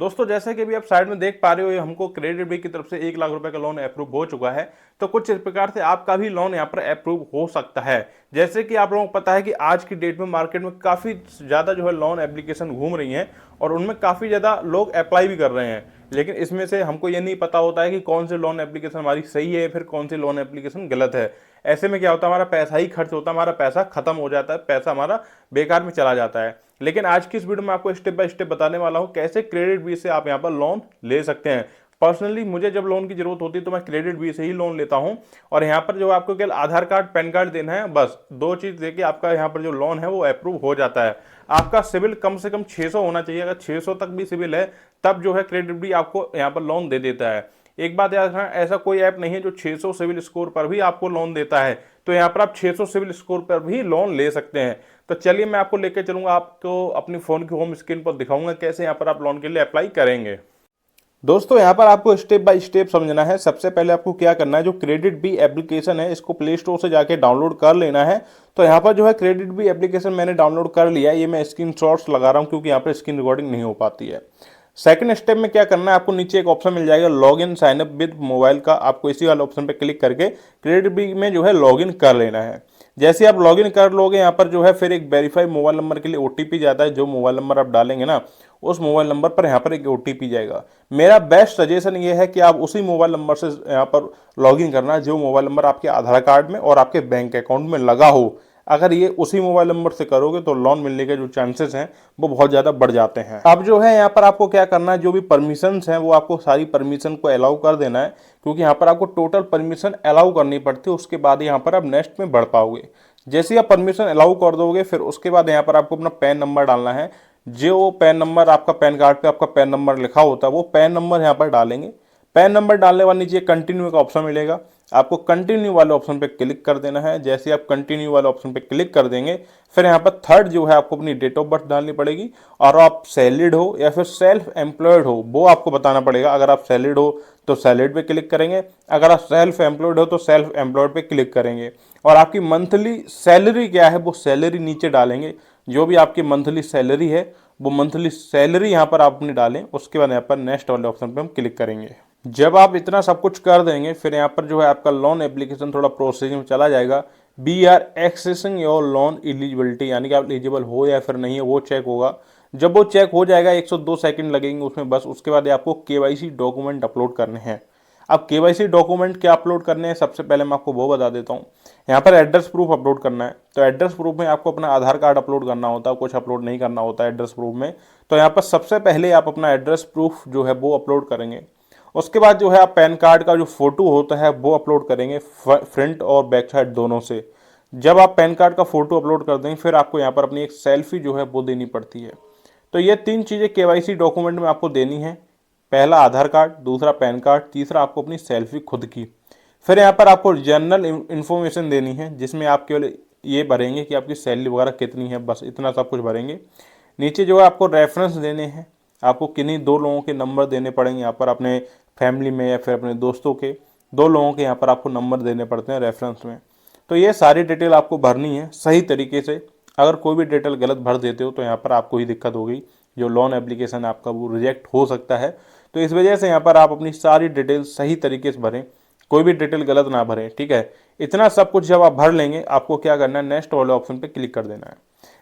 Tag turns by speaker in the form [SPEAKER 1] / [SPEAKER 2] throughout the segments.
[SPEAKER 1] दोस्तों जैसे कि अभी आप साइड में देख पा रहे हो, ये हमको क्रेडिट बी की तरफ से 1 लाख रुपए का लोन अप्रूव हो चुका है। तो कुछ इस प्रकार से आपका भी लोन यहाँ पर अप्रूव हो सकता है। जैसे कि आप लोगों को पता है कि आज की डेट में मार्केट में काफी ज्यादा जो है लोन एप्लीकेशन घूम रही हैं और उनमें काफी ज्यादा लोग अप्लाई भी कर रहे हैं। लेकिन इसमें से हमको ये नहीं पता होता है कि कौन सी लोन एप्लीकेशन हमारी सही है फिर कौन सी लोन एप्लीकेशन गलत है। ऐसे में क्या होता है, हमारा पैसा ही खर्च होता है, हमारा पैसा खत्म हो जाता है, पैसा हमारा बेकार में चला जाता है। लेकिन आज की इस वीडियो में आपको स्टेप बाय स्टेप बताने वाला हूं कैसे क्रेडिट बी से आप यहां पर लोन ले सकते हैं। पर्सनली मुझे जब लोन की जरूरत होती है तो मैं क्रेडिट बी से ही लोन लेता हूं। और यहां पर जो आपको केवल आधार कार्ड पैन कार्ड देना है, बस 2 चीज देके आपका यहां पर जो लोन है वो अप्रूव हो जाता है। आपका सिविल कम से कम 600 होना चाहिए। अगर 600 तक भी सिविल है तब जो है क्रेडिट बी आपको यहाँ पर लोन दे देता है। एक बात याद रखना, ऐसा कोई ऐप नहीं है जो 600 सिविल स्कोर पर भी आपको लोन देता है। तो यहाँ पर आप 600 सिविल स्कोर पर भी लोन ले सकते हैं। तो चलिए मैं आपको लेकर चलूंगा, आपको अपनी फोन की होम स्क्रीन पर दिखाऊंगा कैसे यहाँ पर आप लोन के लिए अप्लाई करेंगे। दोस्तों यहाँ पर आपको स्टेप बाय स्टेप समझना है। सबसे पहले आपको क्या करना है, जो क्रेडिट बी एप्लीकेशन है इसको प्ले स्टोर से जाके डाउनलोड कर लेना है। तो यहाँ पर जो है क्रेडिट बी एप्लीकेशन मैंने डाउनलोड कर लिया है। ये मैं स्क्रीन शॉट्स लगा रहा हूँ क्योंकि यहाँ पर स्क्रीन रिकॉर्डिंग नहीं हो पाती है। सेकंड स्टेप में क्या करना है, आपको नीचे एक ऑप्शन मिल जाएगा log in sign up with mobile का। आपको इसी वाले ऑप्शन पे क्लिक करके क्रेडिट बी में जो है लॉग इन कर लेना है। जैसे आप लॉग इन कर लोगे यहाँ पर जो है फिर एक वेरीफाई मोबाइल नंबर के लिए ओटीपी जाता है। जो मोबाइल नंबर आप डालेंगे ना उस मोबाइल नंबर पर यहाँ पर एक ओटीपी जाएगा। मेरा बेस्ट सजेशन ये है कि आप उसी मोबाइल नंबर से यहाँ पर लॉग इन करना जो मोबाइल नंबर आपके आधार कार्ड में और आपके बैंक अकाउंट में लगा हो। अगर ये उसी मोबाइल नंबर से करोगे तो लोन मिलने के जो चांसेस हैं वो बहुत ज़्यादा बढ़ जाते हैं। अब जो है यहाँ पर आपको क्या करना है, जो भी परमिशंस हैं वो आपको सारी परमिशन को अलाउ कर देना है। क्योंकि यहाँ पर आपको टोटल परमिशन अलाउ करनी पड़ती है, उसके बाद यहाँ पर आप नेक्स्ट में बढ़ पाओगे। जैसे ही आप परमिशन अलाउ कर दोगे फिर उसके बाद यहाँ पर आपको अपना पैन नंबर डालना है। जो पैन नंबर आपका पैन कार्ड पे आपका पैन नंबर लिखा होता है वो पैन नंबर यहाँ पर डालेंगे। पैन नंबर डालने वाले नीचे कंटिन्यू का ऑप्शन मिलेगा, आपको कंटिन्यू वाले ऑप्शन पे क्लिक कर देना है। जैसे आप कंटिन्यू वाले ऑप्शन पे क्लिक कर देंगे फिर यहाँ पर थर्ड जो है आपको अपनी डेट ऑफ बर्थ डालनी पड़ेगी। और आप सैलरीड हो या फिर सेल्फ एम्प्लॉयड हो वो आपको बताना पड़ेगा। अगर आप सैलरीड हो तो सैलरीड पे क्लिक करेंगे, अगर आप सेल्फ एम्प्लॉयड हो तो सेल्फ एम्प्लॉयड पे क्लिक करेंगे। और आपकी मंथली सैलरी क्या है वो सैलरी नीचे डालेंगे। जो भी आपकी मंथली सैलरी है वो मंथली सैलरी यहाँ पर आप अपनी डालें। उसके बाद यहाँ पर नेक्स्ट वाले ऑप्शन पे हम क्लिक करेंगे। जब आप इतना सब कुछ कर देंगे फिर यहाँ पर जो है आपका लोन एप्लीकेशन थोड़ा प्रोसेसिंग में चला जाएगा। We are accessing your loan eligibility, यानी कि आप एलिजिबल हो या फिर नहीं है वो चेक होगा। जब वो चेक हो जाएगा 102 सेकंड लगेंगे उसमें बस। उसके बाद आपको केवाईसी डॉक्यूमेंट अपलोड करने हैं। अब केवाईसी डॉक्यूमेंट क्या अपलोड करने हैं, सबसे पहले मैं आपको वो बता देता हूँ। यहाँ पर एड्रेस प्रूफ अपलोड करना है। तो एड्रेस प्रूफ में आपको अपना आधार कार्ड अपलोड करना होता है, कुछ अपलोड नहीं करना होता है एड्रेस प्रूफ में। तो यहाँ पर सबसे पहले आप अपना एड्रेस प्रूफ जो है वो अपलोड करेंगे। उसके बाद जो है आप पैन कार्ड का जो फोटो होता है वो अपलोड करेंगे फ्रंट और बैक साइड दोनों से। जब आप पैन कार्ड का फोटो अपलोड कर देंगे फिर आपको यहाँ पर अपनी एक सेल्फी जो है वो देनी पड़ती है। तो ये 3 चीज़ें केवाईसी डॉक्यूमेंट में आपको देनी है। पहला आधार कार्ड, दूसरा पैन कार्ड, तीसरा आपको अपनी सेल्फी खुद की। फिर यहाँ पर आपको जनरल इन्फॉर्मेशन देनी है जिसमें आप केवल ये भरेंगे कि आपकी सैलरी वगैरह कितनी है, बस इतना सब कुछ भरेंगे। नीचे जो है आपको रेफरेंस देने हैं। आपको किन्हीं 2 लोगों के नंबर देने पड़ेंगे यहाँ पर, अपने फैमिली में या फिर अपने दोस्तों के 2 लोगों के यहाँ पर आपको नंबर देने पड़ते हैं रेफरेंस में। तो ये सारी डिटेल आपको भरनी है सही तरीके से। अगर कोई भी डिटेल गलत भर देते हो तो यहाँ पर आपको ही दिक्कत होगी, जो लोन एप्लीकेशन आपका वो रिजेक्ट हो सकता है। तो इस वजह से यहाँ पर आप अपनी सारी डिटेल सही तरीके से भरें, कोई भी डिटेल गलत ना भरें, ठीक है। इतना सब कुछ जब आप भर लेंगे आपको क्या करना है, नेक्स्ट वाले ऑप्शन पे क्लिक कर देना है।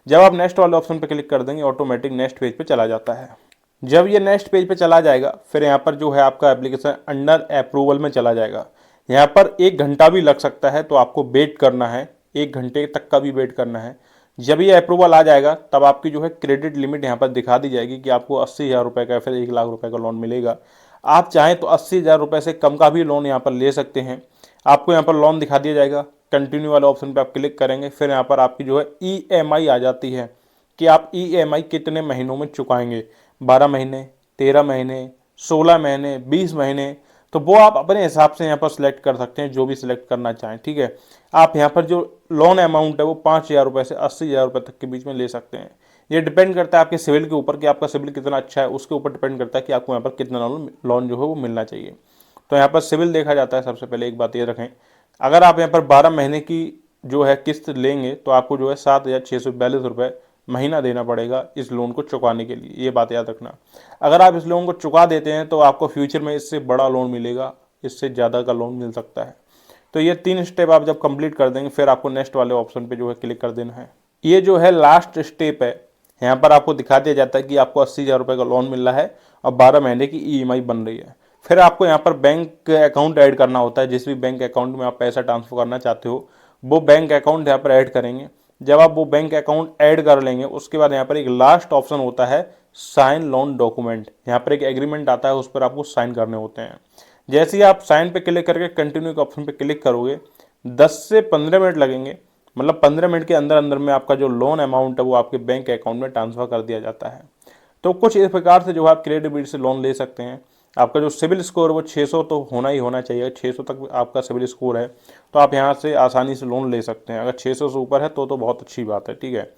[SPEAKER 1] जब आप नेक्स्ट वाले ऑप्शन पे क्लिक कर देंगे ऑटोमेटिक नेक्स्ट पेज पे चला जाता है। जब ये नेक्स्ट पेज पे चला जाएगा फिर यहाँ पर जो है आपका एप्लीकेशन अंडर अप्रूवल में चला जाएगा। यहाँ पर 1 घंटा भी लग सकता है तो आपको वेट करना है, 1 घंटे तक का भी वेट करना है। जब ये अप्रूवल आ जाएगा तब आपकी जो है क्रेडिट लिमिट यहाँ पर दिखा दी जाएगी कि आपको 80,000 रुपये का या फिर 1 लाख रुपये का लोन मिलेगा। आप चाहें तो 80,000 रुपये से कम का भी लोन यहाँ पर ले सकते हैं। आपको यहाँ पर लोन दिखा दिया जाएगा। कंटिन्यू वाले ऑप्शन पर आप क्लिक करेंगे फिर यहाँ पर आपकी जो है EMI आ जाती है कि आप EMI कितने महीनों में चुकाएंगे, 12 महीने, 13 महीने, 16 महीने, 20 महीने। तो वो आप अपने हिसाब से यहाँ पर सिलेक्ट कर सकते हैं, जो भी सिलेक्ट करना चाहें, ठीक है। आप यहाँ पर जो लोन अमाउंट है वो 5,000 रुपये से 80,000 रुपये तक के बीच में ले सकते हैं। ये डिपेंड करता है आपके सिविल के ऊपर कि आपका सिविल कितना अच्छा है, उसके ऊपर डिपेंड करता है कि आपको यहाँ पर कितना लोन जो है वो मिलना चाहिए। तो यहाँ पर सिविल देखा जाता है। सबसे पहले एक बात ये रखें, अगर आप यहाँ पर 12 महीने की जो है किस्त लेंगे तो आपको जो है 7,642 रुपये महीना देना पड़ेगा इस लोन को चुकाने के लिए, ये बात याद रखना। अगर आप इस लोन को चुका देते हैं तो आपको फ्यूचर में इससे बड़ा लोन मिलेगा, इससे ज़्यादा का लोन मिल सकता है। तो ये 3 स्टेप आप जब कंप्लीट कर देंगे फिर आपको नेक्स्ट वाले ऑप्शन पे जो है क्लिक कर देना है। ये जो है लास्ट स्टेप है, यहाँ पर आपको दिखा दिया जाता है कि आपको 80,000 रुपये का लोन मिल रहा है और 12 महीने की ईएमआई बन रही है। फिर आपको यहाँ पर बैंक अकाउंट ऐड करना होता है, जिस भी बैंक अकाउंट में आप पैसा ट्रांसफर करना चाहते हो वो बैंक अकाउंट यहाँ पर ऐड करेंगे। जब आप वो बैंक अकाउंट ऐड कर लेंगे उसके बाद यहाँ पर एक लास्ट ऑप्शन होता है साइन लोन डॉक्यूमेंट। यहाँ पर एक एग्रीमेंट आता है, उस पर आपको साइन करने होते हैं। जैसे ही आप साइन पे क्लिक करके कंटिन्यू के ऑप्शन पे क्लिक करोगे 10 से 15 मिनट लगेंगे, मतलब 15 मिनट के अंदर अंदर में आपका जो लोन अमाउंट है वो आपके बैंक अकाउंट में ट्रांसफर कर दिया जाता है। तो कुछ इस प्रकार से जो है आप क्रेडिट से लोन ले सकते हैं। आपका जो सिविल स्कोर है वो 600 तो होना ही होना चाहिए, 600 तक आपका सिविल स्कोर है तो आप यहाँ से आसानी से लोन ले सकते हैं। अगर 600 से ऊपर है तो बहुत अच्छी बात है, ठीक है।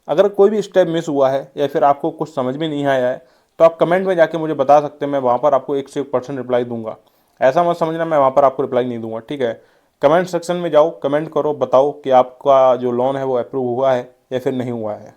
[SPEAKER 1] अगर कोई भी स्टेप मिस हुआ है या फिर आपको कुछ समझ में नहीं आया है तो आप कमेंट में जाके मुझे बता सकते हैं, मैं वहाँ पर आपको 101% रिप्लाई दूंगा। ऐसा मत समझना मैं वहाँ पर आपको रिप्लाई नहीं दूंगा, ठीक है। कमेंट सेक्शन में जाओ, कमेंट करो, बताओ कि आपका जो लोन है वो अप्रूव हुआ है या फिर नहीं हुआ है।